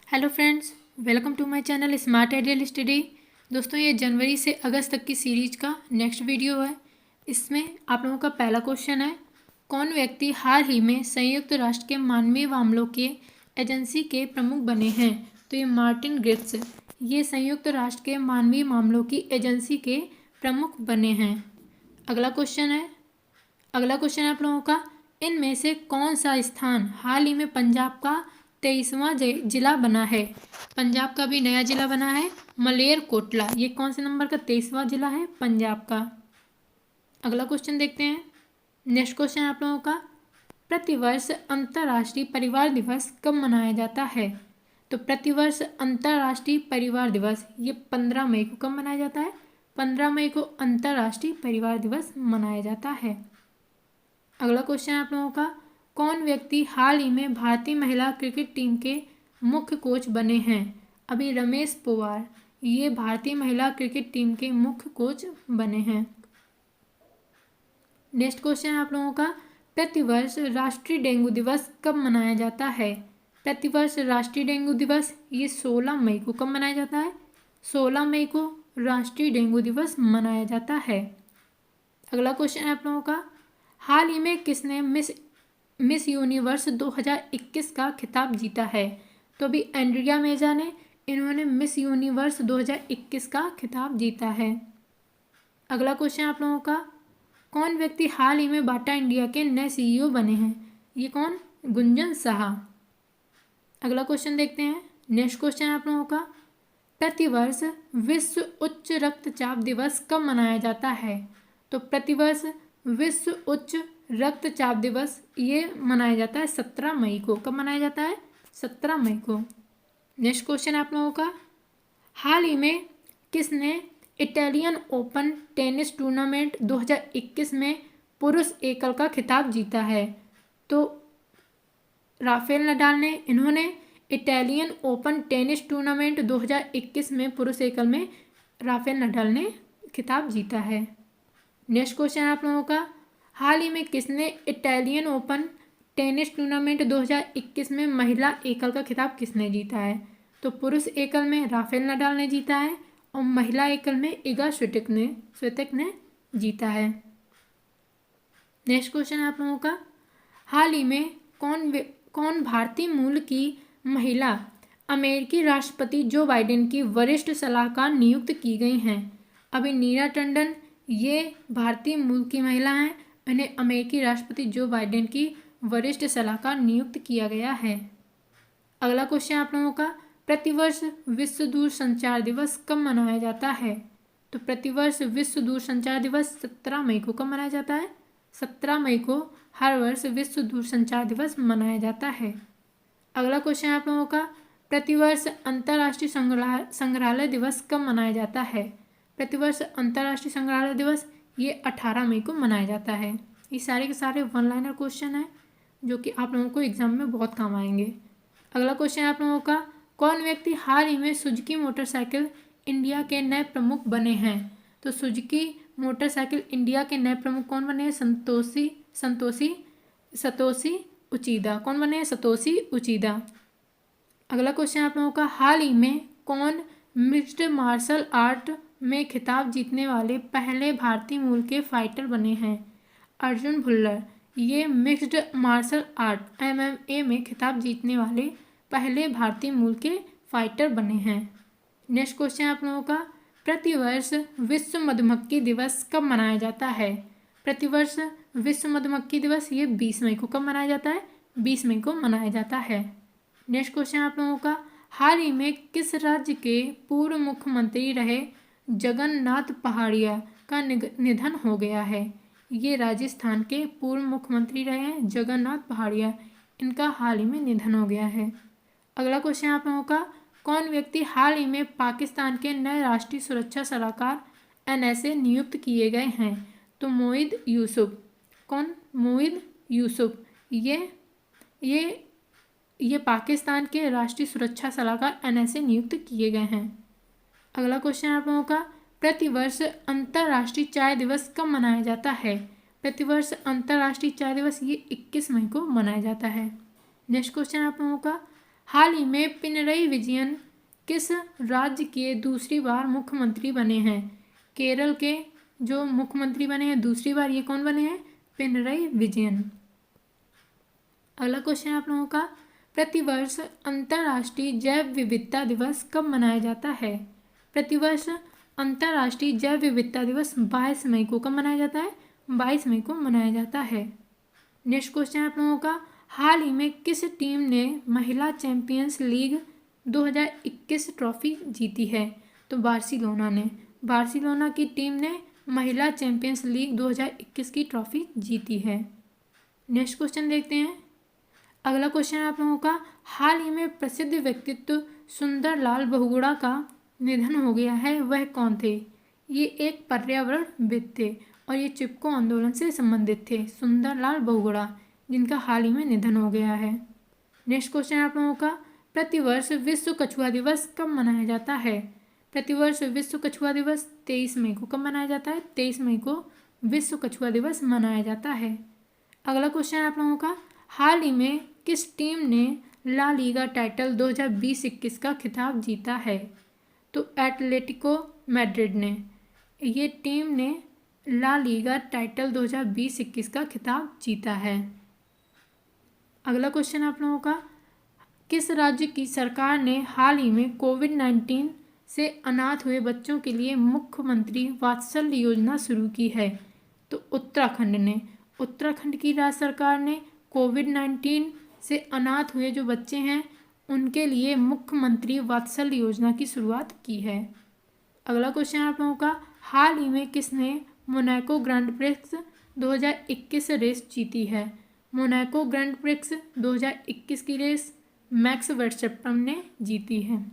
Hello friends, welcome to my channel smart ideal study. दोस्तों, ये जनवरी से अगस्त तक की सीरीज का नेक्स्ट वीडियो है। इसमें आप लोगों का पहला क्वेश्चन है, कौन व्यक्ति हाल ही में संयुक्त राष्ट्र के मानवीय मामलों के एजेंसी के प्रमुख बने हैं? तो ये मार्टिन ग्रिफ्स ये संयुक्त राष्ट्र के मानवीय मामलों की एजेंसी के प्रमुख बने हैं। अगला क्वेश्चन है आप लोगों का, इनमें से कौन सा स्थान हाल ही में पंजाब का 23वां जिला बना है? पंजाब का भी नया जिला बना है मलेरकोटला। ये कौन से नंबर का 23वां जिला है? पंजाब का। अगला क्वेश्चन देखते हैं। नेक्स्ट क्वेश्चन आप लोगों का, प्रतिवर्ष अंतर्राष्ट्रीय परिवार दिवस कब मनाया जाता है? तो प्रतिवर्ष अंतर्राष्ट्रीय परिवार दिवस ये 15 मई को कब मनाया जाता है? 15 मई को अंतर्राष्ट्रीय परिवार दिवस मनाया जाता है। अगला क्वेश्चन है आप लोगों का, कौन व्यक्ति हाल ही में भारतीय महिला क्रिकेट टीम के मुख्य कोच बने हैं? अभी रमेश पोवार ये भारतीय महिला क्रिकेट टीम के मुख्य कोच बने हैं। नेक्स्ट क्वेश्चन है आप लोगों का, प्रतिवर्ष राष्ट्रीय डेंगू दिवस कब मनाया जाता है? प्रतिवर्ष राष्ट्रीय डेंगू दिवस ये 16 मई को कब मनाया जाता है? 16 मई को राष्ट्रीय डेंगू दिवस मनाया जाता है। अगला क्वेश्चन है आप लोगों का, हाल ही में किसने मिस यूनिवर्स 2021 का खिताब जीता है? तो अभी एंड्रिया मेजा ने इन्होंने मिस यूनिवर्स 2021 का खिताब जीता है। अगला क्वेश्चन आप लोगों का, कौन व्यक्ति हाल ही में बाटा इंडिया के नए सीईओ बने हैं? ये कौन? गुंजन साहा। अगला क्वेश्चन देखते हैं। नेक्स्ट क्वेश्चन है आप लोगों का, प्रतिवर्ष विश्व उच्च रक्तचाप दिवस कब मनाया जाता है? तो प्रतिवर्ष विश्व उच्च रक्तचाप दिवस ये मनाया जाता है 17 मई को। कब मनाया जाता है? 17 मई को। नेक्स्ट क्वेश्चन आप लोगों का, हाल ही में किसने इटालियन ओपन टेनिस टूर्नामेंट 2021 में पुरुष एकल का खिताब जीता है? तो राफेल नडाल ने इन्होंने इटालियन ओपन टेनिस टूर्नामेंट 2021 में पुरुष एकल में राफेल नडाल ने खिताब जीता है। नेक्स्ट क्वेश्चन आप लोगों का, हाल ही में किसने इटालियन ओपन टेनिस टूर्नामेंट 2021 में महिला एकल का खिताब किसने जीता है? तो पुरुष एकल में राफेल नडाल ने जीता है और महिला एकल में इगा स्विटेक ने जीता है। नेक्स्ट क्वेश्चन आप लोगों का, हाल ही में कौन भारतीय मूल की महिला अमेरिकी राष्ट्रपति जो बाइडेन की वरिष्ठ सलाहकार नियुक्त की गई हैं? अभी नीरा टंडन ये भारतीय मूल की महिला हैं, इन्हें अमेरिकी राष्ट्रपति जो बाइडेन की वरिष्ठ सलाहकार नियुक्त किया गया है। अगला क्वेश्चन आप लोगों का, प्रतिवर्ष विश्व दूरसंचार दिवस कब मनाया जाता है? तो प्रतिवर्ष विश्व दूरसंचार दिवस 17 मई को कब मनाया जाता है? 17 मई को हर वर्ष विश्व दूरसंचार दिवस मनाया जाता है। अगला क्वेश्चन आप लोगों का, प्रतिवर्ष अंतर्राष्ट्रीय संग्रहालय दिवस कब मनाया जाता है? प्रतिवर्ष अंतर्राष्ट्रीय संग्रहालय दिवस ये 18 मई को मनाया जाता है। ये सारे के सारे वन लाइनर क्वेश्चन हैं जो कि आप लोगों को एग्जाम में बहुत काम आएंगे। अगला क्वेश्चन आप लोगों का, कौन व्यक्ति हाल ही में सुजुकी मोटरसाइकिल इंडिया के नए प्रमुख बने हैं? तो सुजुकी मोटरसाइकिल इंडिया के नए प्रमुख कौन बने हैं? सतोशी उचिदा। कौन बने हैं? सतोशी उचिदा। अगला क्वेश्चन आप लोगों का, हाल ही में कौन मिक्स्ड मार्शल आर्ट में खिताब जीतने वाले पहले भारतीय मूल के फाइटर बने हैं? अर्जुन भुल्लर ये मिक्स्ड मार्शल आर्ट MMA में खिताब जीतने वाले पहले भारतीय मूल के फाइटर बने हैं। नेक्स्ट क्वेश्चन आप लोगों का, प्रतिवर्ष विश्व मधुमक्खी दिवस कब मनाया जाता है? प्रतिवर्ष विश्व मधुमक्खी दिवस ये 20 मई को कब मनाया जाता है? 20 मई को मनाया जाता है। नेक्स्ट क्वेश्चन आप लोगों का, हाल ही में किस राज्य के पूर्व मुख्यमंत्री रहे जगन्नाथ पहाड़िया का निधन हो गया है? ये राजस्थान के पूर्व मुख्यमंत्री रहे हैं जगन्नाथ पहाड़िया, इनका हाल ही में निधन हो गया है। अगला क्वेश्चन आप लोगों का, कौन व्यक्ति हाल ही में पाकिस्तान के नए राष्ट्रीय सुरक्षा सलाहकार NSA नियुक्त किए गए हैं? तो मोहिद यूसुफ। कौन? मोहिद यूसुफ ये पाकिस्तान के राष्ट्रीय सुरक्षा सलाहकार NSA नियुक्त किए गए हैं। अगला क्वेश्चन आप लोगों का, प्रतिवर्ष अंतर्राष्ट्रीय चाय दिवस कब मनाया जाता है? प्रतिवर्ष अंतर्राष्ट्रीय चाय दिवस ये 21 मई को मनाया जाता है। नेक्स्ट क्वेश्चन आप लोगों का, हाल ही में पिनरई विजयन किस राज्य के दूसरी बार मुख्यमंत्री बने हैं? केरल के जो मुख्यमंत्री बने हैं दूसरी बार, ये कौन बने हैं? पिनरई विजयन। अगला क्वेश्चन है आप लोगों का, प्रतिवर्ष अंतर्राष्ट्रीय जैव विविधता दिवस कब मनाया जाता है? प्रतिवर्ष अंतर्राष्ट्रीय जैव विविधता दिवस 22 मई को कब मनाया जाता है? 22 मई को मनाया जाता है। नेक्स्ट क्वेश्चन है आप लोगों का, हाल ही में किस टीम ने महिला चैंपियंस लीग 2021 ट्रॉफी जीती है? तो बार्सिलोना ने, बार्सिलोना की टीम ने महिला चैंपियंस लीग 2021 की ट्रॉफी जीती है। नेक्स्ट क्वेश्चन देखते हैं। अगला क्वेश्चन है आप लोगों का, हाल ही में प्रसिद्ध व्यक्तित्व सुंदरलाल बहुगुणा का निधन हो गया है, वह कौन थे? ये एक पर्यावरणविद थे और ये चिपको आंदोलन से संबंधित थे, सुंदरलाल बहुगुणा, जिनका हाल ही में निधन हो गया है। नेक्स्ट क्वेश्चन है आप लोगों का, प्रतिवर्ष विश्व कछुआ दिवस कब मनाया जाता है? प्रतिवर्ष विश्व कछुआ दिवस 23 मई को कब मनाया जाता है? 23 मई को विश्व कछुआ दिवस मनाया जाता है। अगला क्वेश्चन है आप लोगों का, हाल ही में किस टीम ने ला लीगा टाइटल 2020-21 का खिताब जीता है? तो एटलेटिको मैड्रिड ने, ये टीम ने ला लीगा टाइटल 2020-21 का खिताब जीता है। अगला क्वेश्चन आप लोगों का, किस राज्य की सरकार ने हाल ही में कोविड-19 से अनाथ हुए बच्चों के लिए मुख्यमंत्री वात्सल्य योजना शुरू की है? तो उत्तराखंड ने, उत्तराखंड की राज्य सरकार ने कोविड-19 से अनाथ हुए जो बच्चे हैं उनके लिए मुख्यमंत्री वात्सल्य योजना की शुरुआत की है। अगला क्वेश्चन आप लोगों का, हाल ही में किसने मोनाको ग्रैंड प्रिक्स 2021 रेस जीती है? मोनाको ग्रैंड प्रिक्स 2021 की रेस मैक्स वर्स्टेपन ने जीती है।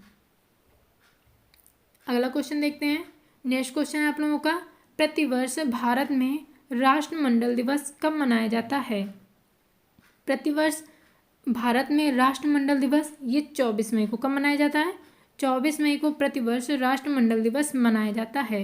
अगला क्वेश्चन देखते हैं। नेक्स्ट क्वेश्चन है आप लोगों का, प्रतिवर्ष भारत में राष्ट्रमंडल दिवस कब मनाया जाता है? प्रतिवर्ष भारत में राष्ट्रमंडल दिवस ये 24 मई को कब मनाया जाता है? 24 मई को प्रतिवर्ष राष्ट्रमंडल दिवस मनाया जाता है।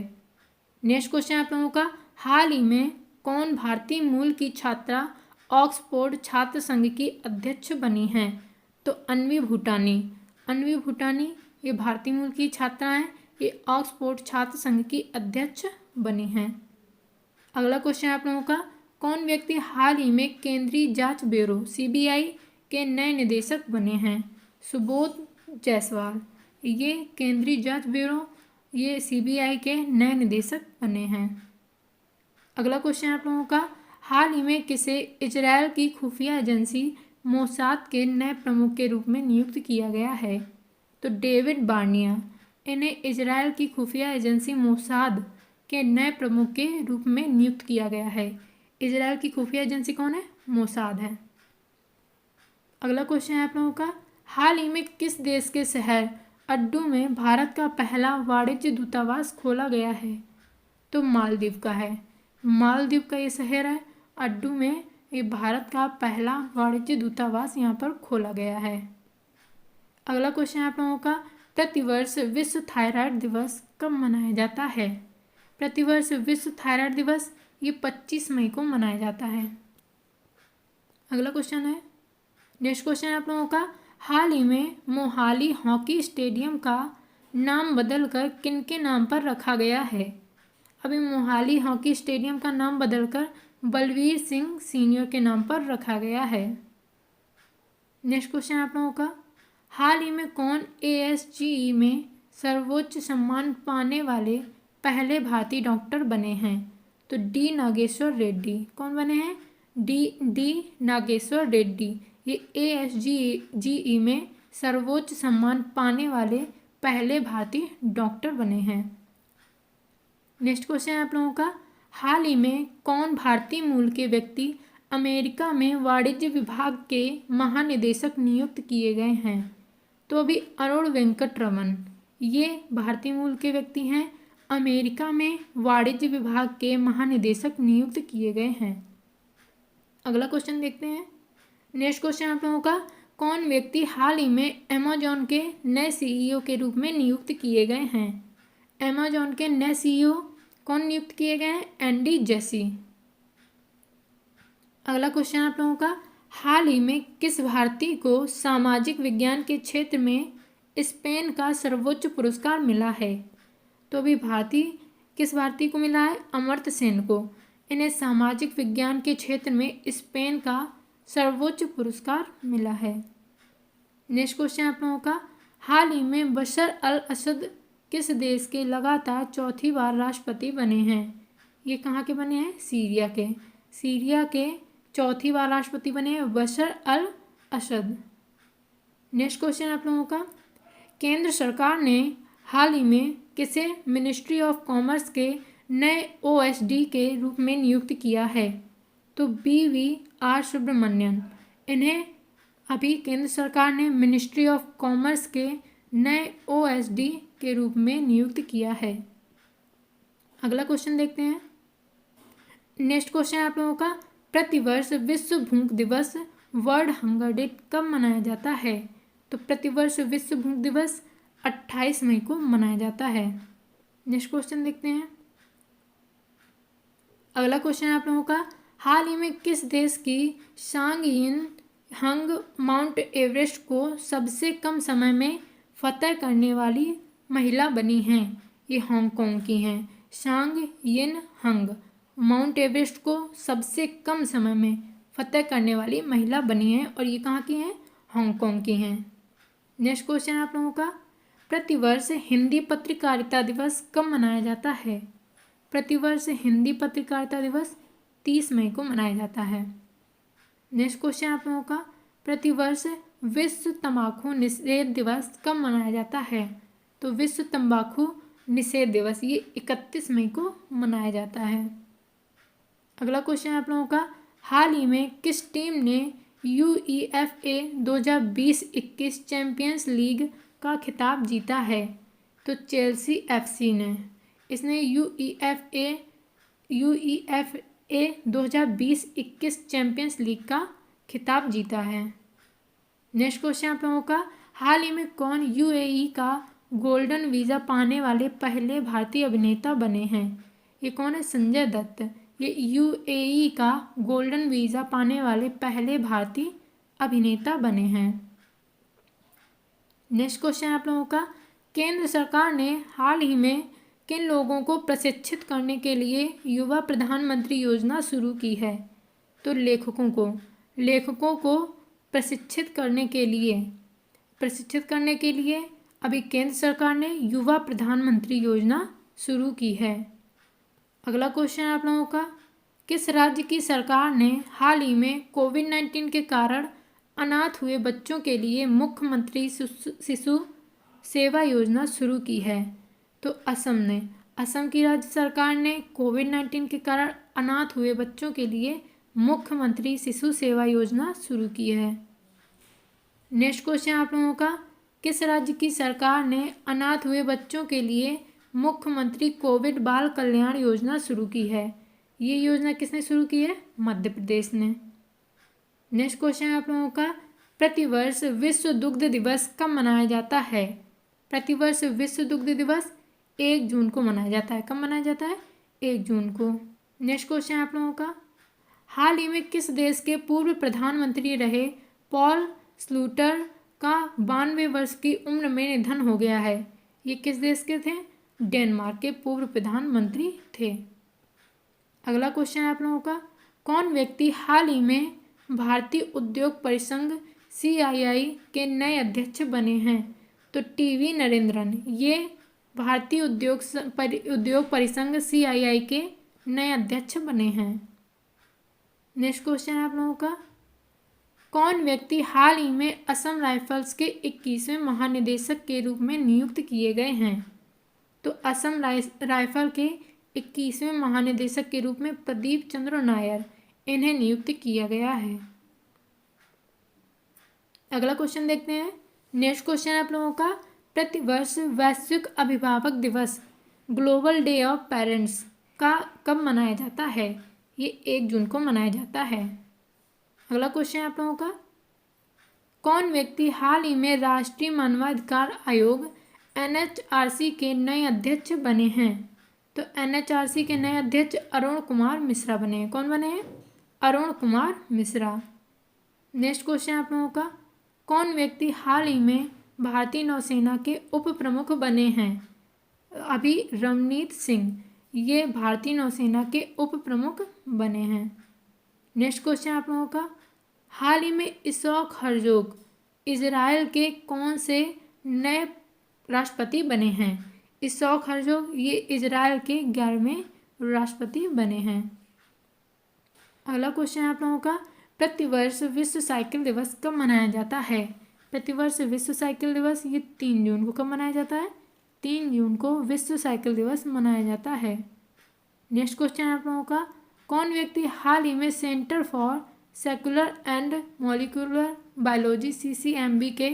नेक्स्ट क्वेश्चन आप लोगों का, हाल ही में कौन भारतीय मूल की छात्रा ऑक्सफोर्ड छात्र संघ की अध्यक्ष बनी हैं? तो अन्वी भूटानी, अन्वी भूटानी ये भारतीय मूल की छात्रा हैं, ये ऑक्सफोर्ड छात्र संघ की अध्यक्ष बनी हैं। अगला क्वेश्चन आप लोगों का, कौन व्यक्ति हाल ही में केंद्रीय जांच ब्यूरो CBI के नए निदेशक बने हैं? सुबोध जायसवाल, ये केंद्रीय जांच ब्यूरो ये CBI के नए निदेशक बने हैं। अगला क्वेश्चन आप लोगों का, हाल ही में किसे इजरायल की खुफिया एजेंसी मोसाद के नए प्रमुख के रूप में नियुक्त किया गया है? तो डेविड बार्निया, इन्हें इजरायल की खुफिया एजेंसी मोसाद के नए प्रमुख के रूप में नियुक्त किया गया है। इजरायल की खुफिया एजेंसी कौन है? मोसाद है। अगला क्वेश्चन है आप लोगों का, हाल ही में किस देश के शहर अड्डू में भारत का पहला वाणिज्य दूतावास खोला गया है? तो मालदीव का है, मालदीव का ये शहर है अड्डू में, ये भारत का पहला वाणिज्य दूतावास यहाँ पर खोला गया है। अगला क्वेश्चन है आप लोगों का, प्रतिवर्ष विश्व थायराइड दिवस कब मनाया जाता है? प्रतिवर्ष विश्व थायराइड दिवस ये 25 मई को मनाया जाता है। अगला क्वेश्चन है, नेक्स्ट क्वेश्चन है आप लोगों का, हाल ही में मोहाली हॉकी स्टेडियम का नाम बदलकर किनके नाम पर रखा गया है? अभी मोहाली हॉकी स्टेडियम का नाम बदलकर बलवीर सिंह सीनियर के नाम पर रखा गया है। नेक्स्ट क्वेश्चन है आप लोगों का, हाल ही में कौन ASGE में सर्वोच्च सम्मान पाने वाले पहले भारतीय डॉक्टर बने हैं? तो D नागेश्वर रेड्डी, कौन बने हैं? D नागेश्वर रेड्डी, ये ASGE में सर्वोच्च सम्मान पाने वाले पहले भारतीय डॉक्टर बने हैं। नेक्स्ट क्वेश्चन है आप लोगों का, हाल ही में कौन भारतीय मूल के व्यक्ति अमेरिका में वाणिज्य विभाग के महानिदेशक नियुक्त किए गए हैं? तो अभी अरुण वेंकटरमन, ये भारतीय मूल के व्यक्ति हैं, अमेरिका में वाणिज्य विभाग के महानिदेशक नियुक्त किए गए हैं। अगला क्वेश्चन देखते हैं। नेक्स्ट क्वेश्चन आप लोगों का, कौन व्यक्ति हाल ही में अमेजॉन के नए CEO के रूप में नियुक्त किए गए हैं? अमेजॉन के नए CEO कौन नियुक्त किए गए हैं? Andy Jassy. अगला क्वेश्चन आप लोगों का, हाल ही में किस भारतीय को सामाजिक विज्ञान के क्षेत्र में स्पेन का सर्वोच्च पुरस्कार मिला है? तो अभी किस भारतीय को मिला है? अमर्त्य सेन को। इन्हें सामाजिक विज्ञान के क्षेत्र में स्पेन का सर्वोच्च पुरस्कार मिला है। नेक्स्ट क्वेश्चन आप लोगों का, हाल ही में बशर अल असद किस देश के लगातार चौथी बार राष्ट्रपति बने हैं? ये कहाँ के बने हैं? सीरिया के। सीरिया के चौथी बार राष्ट्रपति बने हैं बशर अल असद। नेक्स्ट क्वेश्चन आप लोगों का, केंद्र सरकार ने हाल ही में किसे मिनिस्ट्री ऑफ कॉमर्स के नए OSD के रूप में नियुक्त किया है? तो BVR सुब्रमण्यन। इन्हें अभी केंद्र सरकार ने मिनिस्ट्री ऑफ कॉमर्स के नए OSD के रूप में नियुक्त किया है। अगला क्वेश्चन देखते हैं। नेक्स्ट क्वेश्चन आप लोगों का, प्रतिवर्ष विश्व भूख दिवस वर्ल्ड हंगर डे कब मनाया जाता है? तो प्रतिवर्ष विश्व भूख दिवस 28 मई को मनाया जाता है। नेक्स्ट क्वेश्चन देखते हैं। अगला क्वेश्चन आप लोगों का, हाल ही में किस देश की सांग यिन हंग माउंट एवरेस्ट को सबसे कम समय में फतह करने वाली महिला बनी हैं? ये हांगकांग की हैं। सांग यिन हंग माउंट एवरेस्ट को सबसे कम समय में फतह करने वाली महिला बनी है और ये कहाँ की हैं? हांगकांग की हैं। नेक्स्ट क्वेश्चन आप लोगों का, प्रतिवर्ष हिंदी पत्रकारिता दिवस कब मनाया जाता है? प्रतिवर्ष हिंदी पत्रकारिता दिवस 30 मई को मनाया जाता है। नेक्स्ट क्वेश्चन आप लोगों का, प्रतिवर्ष विश्व तंबाकू निषेध दिवस कब मनाया जाता है? तो विश्व तंबाकू निषेध दिवस ये 31 मई को मनाया जाता है। अगला क्वेश्चन आप लोगों का, हाल ही में किस टीम ने UEFA 2020-21 चैंपियंस लीग का खिताब जीता है? तो चेल्सी FC ने। इसने UEFA 2020-21 चैंपियंस लीग का खिताब जीता है। नेक्स्ट क्वेश्चन आप लोगों का, हाल ही में कौन UAE का गोल्डन वीज़ा पाने वाले पहले भारतीय अभिनेता बने हैं? ये कौन है? संजय दत्त। ये UAE का गोल्डन वीज़ा पाने वाले पहले भारतीय अभिनेता बने हैं। नेक्स्ट क्वेश्चन आप लोगों का, केंद्र सरकार ने हाल ही में किन लोगों को प्रशिक्षित करने के लिए युवा प्रधानमंत्री योजना शुरू की है? तो लेखकों को प्रशिक्षित करने के लिए अभी केंद्र सरकार ने युवा प्रधानमंत्री योजना शुरू की है। अगला क्वेश्चन आप लोगों का, किस राज्य की सरकार ने हाल ही में कोविड-19 के कारण अनाथ हुए बच्चों के लिए मुख्यमंत्री शिशु सेवा योजना शुरू की है? तो असम की राज्य सरकार ने कोविड-19 के कारण अनाथ हुए बच्चों के लिए मुख्यमंत्री शिशु सेवा योजना शुरू की है। नेक्स्ट क्वेश्चन आप लोगों का, किस राज्य की सरकार ने अनाथ हुए बच्चों के लिए मुख्यमंत्री कोविड बाल कल्याण योजना शुरू की है? ये योजना किसने शुरू की है? मध्य प्रदेश ने। नेक्स्ट क्वेश्चन आप लोगों का, प्रतिवर्ष विश्व दुग्ध दिवस कब मनाया जाता है? प्रतिवर्ष विश्व दुग्ध दिवस 1 जून को मनाया जाता है। कब मनाया जाता है? 1 जून को। नेक्स्ट क्वेश्चन आप लोगों का, हाल ही में किस देश के पूर्व प्रधानमंत्री रहे पॉल स्लूटर का 92 वर्ष की उम्र में निधन हो गया है? ये किस देश के थे? डेनमार्क के पूर्व प्रधानमंत्री थे। अगला क्वेश्चन आप लोगों का, कौन व्यक्ति हाल ही में भारतीय उद्योग परिसंघ CII के नए अध्यक्ष बने हैं? तो TV नरेंद्रन। ये भारतीय उद्योग परिसंघ CII के नए अध्यक्ष बने हैं। नेक्स्ट क्वेश्चन आप लोगों का, कौन व्यक्ति हाल ही में असम राइफल्स के 21वें महानिदेशक के रूप में नियुक्त किए गए हैं? तो असम राइफल के 21वें महानिदेशक के रूप में प्रदीप चंद्र नायर, इन्हें नियुक्त किया गया है। अगला क्वेश्चन देखते हैं। नेक्स्ट क्वेश्चन आप लोगों का, प्रतिवर्ष वैश्विक अभिभावक दिवस ग्लोबल डे ऑफ पेरेंट्स का कब मनाया जाता है? ये 1 जून को मनाया जाता है। अगला क्वेश्चन आप लोगों का, कौन व्यक्ति हाल ही में राष्ट्रीय मानवाधिकार आयोग NHRC के नए अध्यक्ष बने हैं? तो NHRC के नए अध्यक्ष अरुण कुमार मिश्रा बने हैं। कौन बने हैं? अरुण कुमार मिश्रा। नेक्स्ट क्वेश्चन आप लोगों का, कौन व्यक्ति हाल ही में भारतीय नौसेना के उप प्रमुख बने हैं? अभी रवनीत सिंह, ये भारतीय नौसेना के उप प्रमुख बने हैं। नेक्स्ट क्वेश्चन आप लोगों का, हाल ही में इसहाक हर्जोग इजराइल के कौन से नए राष्ट्रपति बने हैं? इसहाक हर्जोग ये इजराइल के 11वें राष्ट्रपति बने हैं। अगला क्वेश्चन आप लोगों का, प्रतिवर्ष विश्व साइकिल दिवस कब मनाया जाता है? प्रतिवर्ष विश्व साइकिल दिवस ये 3 जून को कब मनाया जाता है? 3 जून को विश्व साइकिल दिवस मनाया जाता है। नेक्स्ट क्वेश्चन आप लोगों का, कौन व्यक्ति हाल ही में centre for secular and molecular biology CCMB के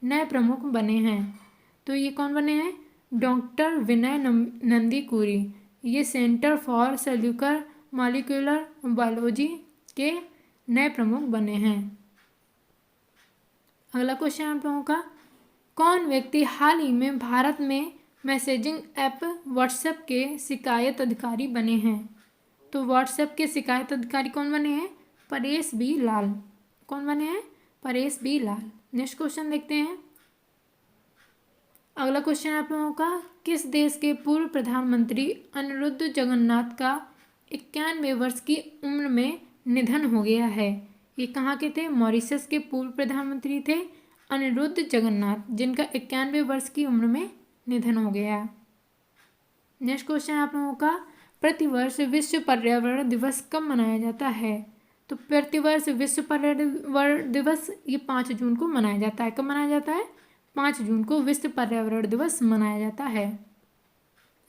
नए प्रमुख बने हैं? तो ये कौन बने हैं? डॉक्टर विनय नंदीकुरी, ये centre for cellular molecular biology के नए प्रमुख बने हैं। अगला क्वेश्चन आप लोगों का, कौन व्यक्ति हाल ही में भारत में मैसेजिंग ऐप व्हाट्सएप के शिकायत अधिकारी बने हैं? तो व्हाट्सएप के शिकायत अधिकारी कौन बने हैं? परेश बी लाल। कौन बने हैं? परेश बी लाल। नेक्स्ट क्वेश्चन देखते हैं। अगला क्वेश्चन आप लोगों का, किस देश के पूर्व प्रधानमंत्री अनिरुद्ध जगन्नाथ का 91 वर्ष की उम्र में निधन हो गया है? ये कहाँ के थे? मॉरिशस के पूर्व प्रधानमंत्री थे अनिरुद्ध जगन्नाथ, जिनका 91 वर्ष की उम्र में निधन हो गया। नेक्स्ट क्वेश्चन आप लोगों का, प्रतिवर्ष विश्व पर्यावरण दिवस कब मनाया जाता है? तो प्रतिवर्ष विश्व पर्यावरण दिवस ये 5 जून को मनाया जाता है। कब मनाया जाता है? 5 जून को विश्व पर्यावरण दिवस मनाया जाता है।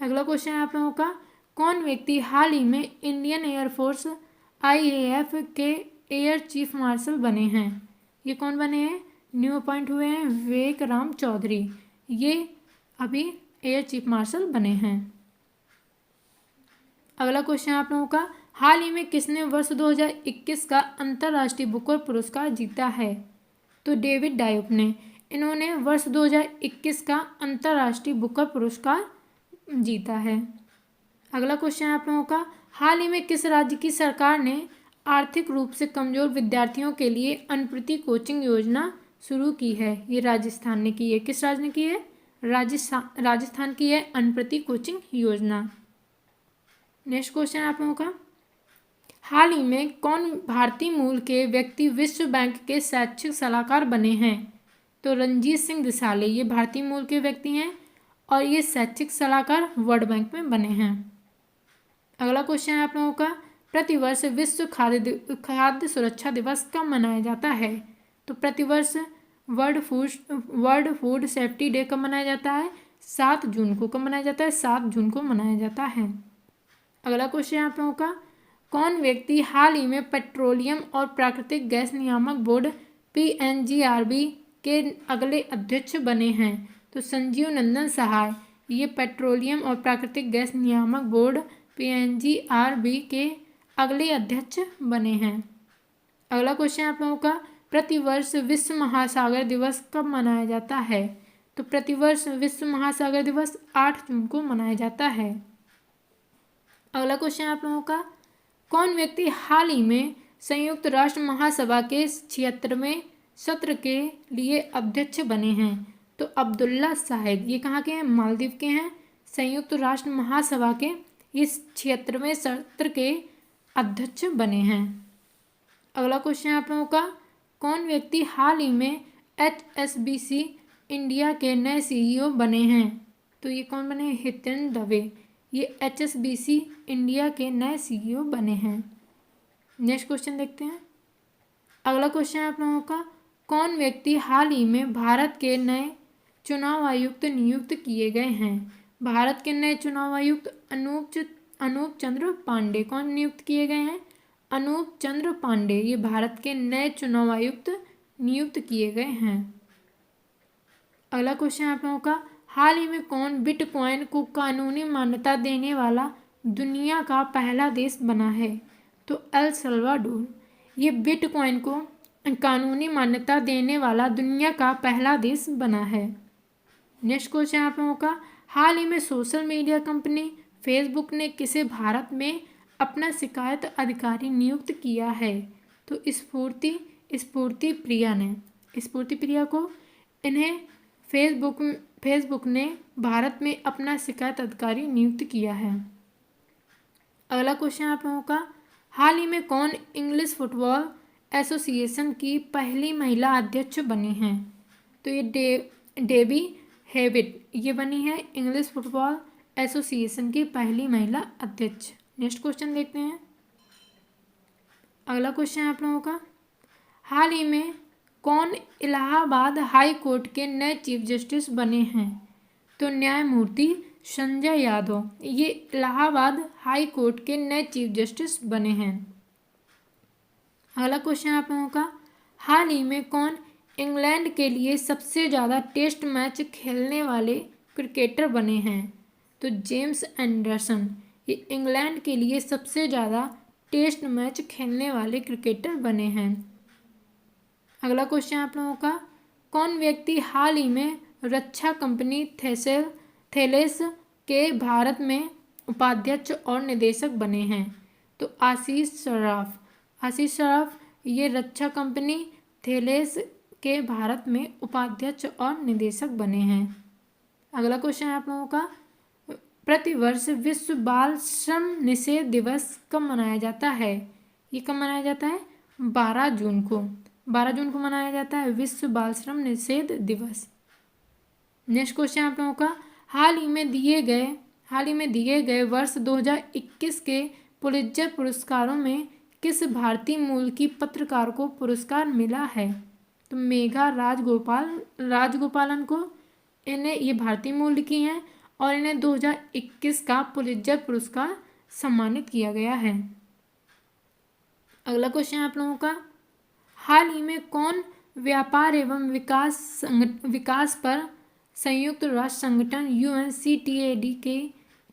अगला क्वेश्चन आप लोगों का, कौन व्यक्ति हाल ही में इंडियन एयरफोर्स IAF के एयर चीफ मार्शल बने हैं? ये कौन बने हैं? न्यू अपॉइंट हुए हैं विवेक राम चौधरी, ये अभी एयर चीफ मार्शल बने हैं। अगला क्वेश्चन आप लोगों का, हाल ही में किसने वर्ष 2021 का अंतर्राष्ट्रीय बुकर पुरस्कार जीता है? तो डेविड डायोप ने, इन्होंने वर्ष 2021 का अंतर्राष्ट्रीय बुकर पुरस्कार जीता है। अगला क्वेश्चन आप लोगों का, हाल ही में किस राज्य की सरकार ने आर्थिक रूप से कमजोर विद्यार्थियों के लिए अनुप्रति कोचिंग योजना शुरू की है? ये राजस्थान ने की है। किस राज्य ने की है? राजस्थान की है अनुप्रति कोचिंग योजना। नेक्स्ट क्वेश्चन आप लोगों का, हाल ही में कौन भारतीय मूल के व्यक्ति विश्व बैंक के शैक्षिक सलाहकार बने हैं? तो रंजीत सिंह दिसाले, ये भारतीय मूल के व्यक्ति हैं और ये शैक्षिक सलाहकार वर्ल्ड बैंक में बने हैं। अगला क्वेश्चन है आप लोगों का, प्रतिवर्ष विश्व खाद्य सुरक्षा दिवस कब मनाया जाता है? तो प्रतिवर्ष वर्ल्ड फूड सेफ्टी डे कब मनाया जाता है? 7 जून को। कब मनाया जाता है? 7 जून को मनाया जाता है। अगला क्वेश्चन है आप लोगों का, कौन व्यक्ति हाल ही में पेट्रोलियम और प्राकृतिक गैस नियामक बोर्ड PNGRB के अगले अध्यक्ष बने हैं? तो संजीव नंदन सहाय, ये पेट्रोलियम और प्राकृतिक गैस नियामक बोर्ड PNGRB के अगले अध्यक्ष बने हैं। अगला क्वेश्चन आप लोगों का, प्रतिवर्ष विश्व महासागर दिवस कब मनाया जाता है? तो प्रतिवर्ष विश्व महासागर दिवस 8 जून को मनाया जाता है। अगला क्वेश्चन आप लोगों का, कौन व्यक्ति हाल ही में संयुक्त राष्ट्र महासभा के 76वें सत्र के लिए अध्यक्ष बने हैं? तो अब्दुल्ला शाहिद, ये कहाँ के हैं? मालदीव के हैं। संयुक्त राष्ट्र महासभा के इस 76वें सत्र के अध्यक्ष बने हैं। अगला क्वेश्चन आप लोगों का, कौन व्यक्ति हाल ही में HSBC इंडिया के नए CEO बने हैं? तो ये कौन बने? हितेंद्र दवे, ये HSBC इंडिया के नए CEO बने हैं। नेक्स्ट क्वेश्चन देखते हैं। अगला क्वेश्चन है आप लोगों का, कौन व्यक्ति हाल ही में भारत के नए चुनाव आयुक्त नियुक्त किए गए हैं? भारत के नए चुनाव आयुक्त अनूप चंद्र पांडे। कौन नियुक्त किए गए हैं? अनूप चंद्र पांडे, ये भारत के नए चुनाव आयुक्त नियुक्त किए गए हैं। अगला क्वेश्चन आप लोगों का, हाल ही में कौन बिटकॉइन को कानूनी मान्यता देने वाला दुनिया का पहला देश बना है? तो एल सल्वाडोर, ये बिटकॉइन को कानूनी मान्यता देने वाला दुनिया का पहला देश बना है। नेक्स्ट क्वेश्चन आप लोगों का, हाल ही में सोशल मीडिया कंपनी फेसबुक ने किसे भारत में अपना शिकायत अधिकारी नियुक्त किया है? तो स्फूर्ति स्फूर्ति प्रिया ने। स्फूर्ति प्रिया को इन्हें फेसबुक ने भारत में अपना शिकायत अधिकारी नियुक्त किया है। अगला क्वेश्चन आप लोगों का, हाल ही में कौन इंग्लिश फुटबॉल एसोसिएशन की पहली महिला अध्यक्ष बनी हैं? तो ये डेबी हेविट ये बनी है इंग्लिश फुटबॉल एसोसिएशन की पहली महिला अध्यक्ष। नेक्स्ट क्वेश्चन देखते हैं। अगला क्वेश्चन आप लोगों का, हाल ही में कौन इलाहाबाद हाई कोर्ट के नए चीफ जस्टिस बने हैं? तो न्यायमूर्ति संजय यादव ये इलाहाबाद हाई कोर्ट के नए चीफ जस्टिस बने हैं। अगला क्वेश्चन आप लोगों का, हाल ही में कौन इंग्लैंड के लिए सबसे ज़्यादा टेस्ट मैच खेलने वाले क्रिकेटर बने हैं? तो जेम्स एंडरसन ये इंग्लैंड के लिए सबसे ज़्यादा टेस्ट मैच खेलने वाले क्रिकेटर बने हैं। अगला क्वेश्चन आप लोगों का, कौन व्यक्ति हाल ही में रक्षा कंपनी थेलेस के भारत में उपाध्यक्ष और निदेशक बने हैं? तो आशीष सराफ ये रक्षा कंपनी थेलेस के भारत में उपाध्यक्ष और निदेशक बने हैं। अगला क्वेश्चन आप लोगों का, प्रतिवर्ष विश्व बाल श्रम निषेध दिवस कब मनाया जाता है? ये कब मनाया जाता है? 12 जून को। 12 जून को मनाया जाता है विश्व बाल श्रम निषेध दिवस। नेक्स्ट क्वेश्चन आप लोगों का, हाल ही में दिए गए वर्ष 2021 के पुलित्जर पुरस्कारों में किस भारतीय मूल की पत्रकार को पुरस्कार मिला है? तो मेघा राजगोपालन को। इन्हें ये भारतीय मूल की हैं और इन्हें 2021 का पुलित्जर पुरस्कार सम्मानित किया गया है। अगला क्वेश्चन आप लोगों का, हाल ही में कौन व्यापार एवं विकास पर संयुक्त राष्ट्र संगठन UNCTAD के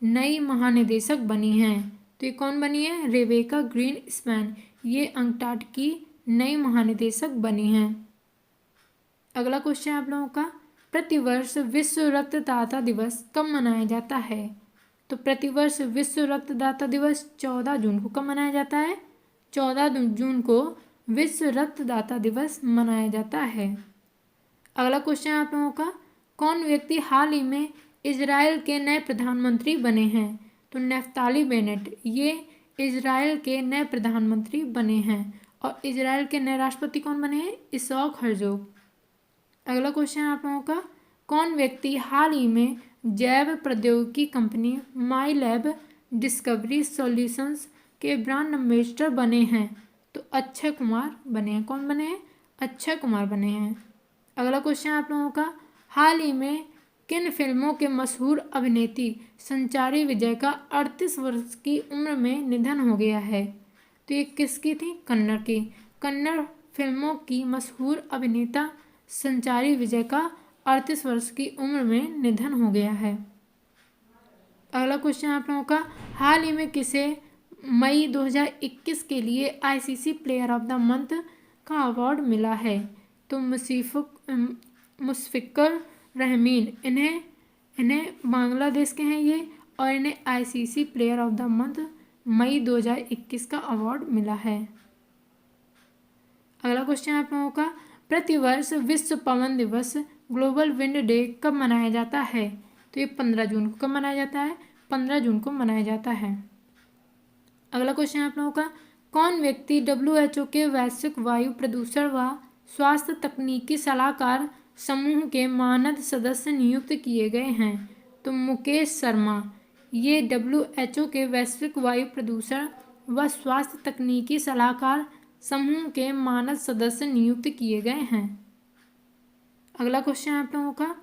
नई महानिदेशक बनी हैं? तो ये कौन बनी है? रेबेका ग्रीनस्पैन ये अंकटाड की नई महानिदेशक बनी हैं। अगला क्वेश्चन आप लोगों का, प्रतिवर्ष विश्व रक्तदाता दिवस कब मनाया जाता है? तो प्रतिवर्ष विश्व रक्तदाता दिवस 14 जून को कब मनाया जाता है? 14 जून को विश्व रक्तदाता दिवस मनाया जाता है। अगला क्वेश्चन आप लोगों का, कौन व्यक्ति हाल ही में इजराइल के नए प्रधानमंत्री बने हैं? तो नफ्ताली बेनेट ये इजराइल के नए प्रधानमंत्री बने हैं। और इजराइल के नए राष्ट्रपति कौन बने हैं? इसहाक हर्जोग। अगला क्वेश्चन आप लोगों का, कौन व्यक्ति हाल ही में जैव प्रौद्योगिकी कंपनी माई लैब डिस्कवरी सॉल्यूशंस के ब्रांड एम्बेसडर बने हैं? तो अक्षय कुमार बने हैं। कौन बने हैं? अक्षय कुमार बने हैं। अगला क्वेश्चन आप लोगों का, हाल ही में किन फिल्मों के मशहूर अभिनेत्री संचारी विजय का 38 वर्ष की उम्र में निधन हो गया है? तो ये किसकी थी? कन्नड़ की। कन्नड़ फिल्मों की मशहूर अभिनेता संचारी विजय का 38 वर्ष की उम्र में निधन हो गया है। अगला क्वेश्चन आप लोगों का, हाल ही में किसे मई 2021 के लिए ICC player of the month का अवार्ड मिला है? तो मुशफिकुर रहमीन इन्हें बांग्लादेश के हैं ये, और इन्हें ICC player of the month May 2021 का अवार्ड मिला है। अगला क्वेश्चन आप लोगों का, प्रतिवर्ष विश्व पवन दिवस ग्लोबल विंड डे कब मनाया जाता है? तो ये 15 जून को कब मनाया जाता है? 15 जून को मनाया जाता है। अगला क्वेश्चन आप लोगों का, कौन व्यक्ति WHO के वैश्विक वायु प्रदूषण व स्वास्थ्य तकनीकी सलाहकार समूह के मानद सदस्य नियुक्त किए गए हैं? तो मुकेश शर्मा ये WHO के वैश्विक वायु प्रदूषण व स्वास्थ्य तकनीकी सलाहकार समूह के मानद सदस्य नियुक्त किए गए हैं। अगला क्वेश्चन आप लोगों का,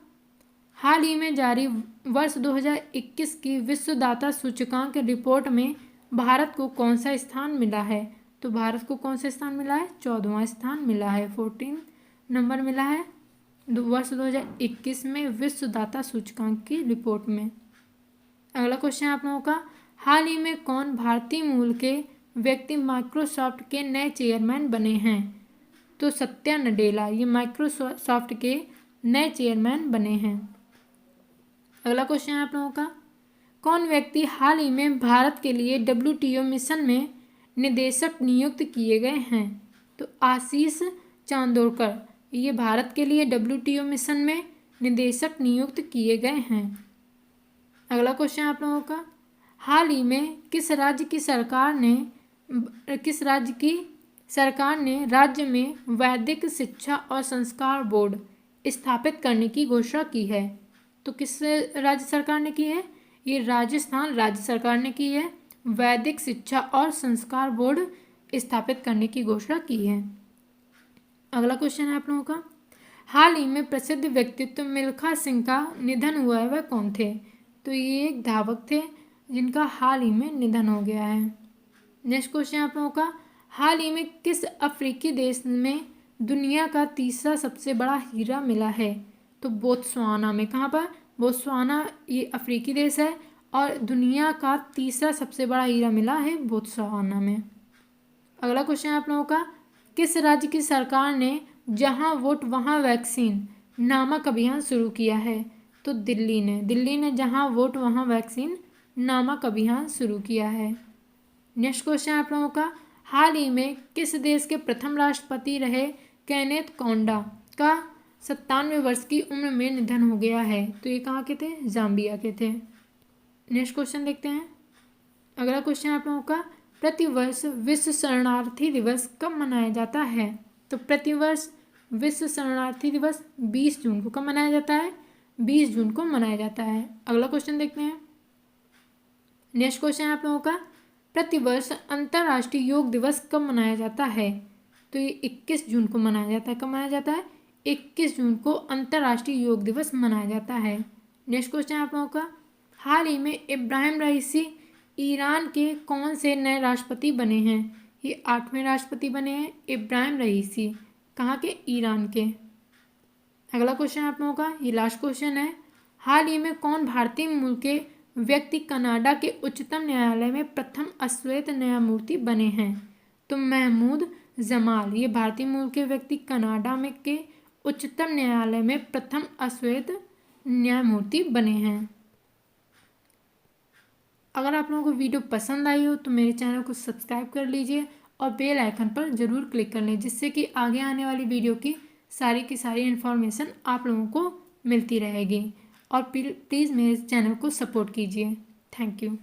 हाल ही में जारी वर्ष 2021 की विश्वदाता सूचकांक रिपोर्ट में भारत को कौन सा स्थान मिला है? तो भारत को कौन सा स्थान मिला है? 14वां स्थान मिला है, 14 नंबर मिला है वर्ष 2021 में विश्वदाता सूचकांक की रिपोर्ट में। अगला क्वेश्चन आप लोगों का, हाल ही में कौन भारतीय मूल के व्यक्ति माइक्रोसॉफ्ट के नए चेयरमैन बने हैं? तो सत्या नडेला ये माइक्रोसॉफ्ट के नए चेयरमैन बने हैं। अगला क्वेश्चन आप लोगों का, कौन व्यक्ति हाल ही में भारत के लिए WTO मिशन में निदेशक नियुक्त किए गए हैं? तो आशीष चांदोरकर ये भारत के लिए WTO मिशन में निदेशक नियुक्त किए गए हैं। अगला क्वेश्चन आप लोगों का, हाल ही में किस राज्य की सरकार ने राज्य में वैदिक शिक्षा और संस्कार बोर्ड स्थापित करने की घोषणा की है? तो किस राज्य सरकार ने की है? ये राजस्थान राज्य सरकार ने की है। वैदिक शिक्षा और संस्कार बोर्ड स्थापित करने की घोषणा की है। अगला क्वेश्चन है आप लोगों का, हाल ही में प्रसिद्ध व्यक्तित्व मिल्खा सिंह का निधन हुआ है, वह कौन थे? तो ये एक धावक थे जिनका हाल ही में निधन हो गया है। नेक्स्ट क्वेश्चन आप लोगों का, हाल ही में किस अफ्रीकी देश में दुनिया का तीसरा सबसे बड़ा हीरा मिला है? तो बोत्सवाना में। कहाँ पर? बोत्सवाना ये अफ्रीकी देश है और दुनिया का तीसरा सबसे बड़ा हीरा मिला है बोत्सवाना में। अगला क्वेश्चन आप लोगों का, किस राज्य की सरकार ने जहां वोट वहां वैक्सीन नामक अभियान शुरू किया है? तो दिल्ली ने जहां वोट वहां वैक्सीन नामक अभियान शुरू किया है। नेक्स्ट क्वेश्चन आप लोगों का, हाल ही में किस देश के प्रथम राष्ट्रपति रहे केनेथ कौंडा का 97 वर्ष की उम्र में निधन हो गया है? तो ये कहाँ के थे? जाम्बिया के थे। नेक्स्ट क्वेश्चन देखते हैं। अगला क्वेश्चन आप लोगों का, प्रतिवर्ष विश्व शरणार्थी दिवस कब मनाया जाता है? तो प्रतिवर्ष विश्व शरणार्थी दिवस 20 जून को कब मनाया जाता है? 20 जून को मनाया जाता है। अगला क्वेश्चन देखते हैं। नेक्स्ट क्वेश्चन आप लोगों का, प्रतिवर्ष अंतर्राष्ट्रीय योग दिवस कब मनाया जाता है? तो ये 21 जून को मनाया जाता है। कब मनाया जाता है? 21 जून को अंतर्राष्ट्रीय योग दिवस मनाया जाता है। नेक्स्ट क्वेश्चन आप लोगों का, हाल ही में इब्राहिम रईसी ईरान के कौन से नए राष्ट्रपति बने हैं? ये 8वें राष्ट्रपति बने हैं इब्राहिम रईसी। कहाँ के? ईरान के। अगला क्वेश्चन आप लोगों का, ये लास्ट क्वेश्चन है, हाल ही में कौन भारतीय मूल के व्यक्ति कनाडा के उच्चतम न्यायालय में प्रथम अश्वेत न्यायमूर्ति बने हैं? तो महमूद जमाल ये भारतीय मूल के व्यक्ति कनाडा में के उच्चतम न्यायालय में प्रथम अश्वेत न्यायमूर्ति बने हैं। अगर आप लोगों को वीडियो पसंद आई हो तो मेरे चैनल को सब्सक्राइब कर लीजिए और बेल आइकन पर ज़रूर क्लिक कर लें, जिससे कि आगे आने वाली वीडियो की सारी इन्फॉर्मेशन आप लोगों को मिलती रहेगी। और प्लीज़ मेरे चैनल को सपोर्ट कीजिए। Thank you.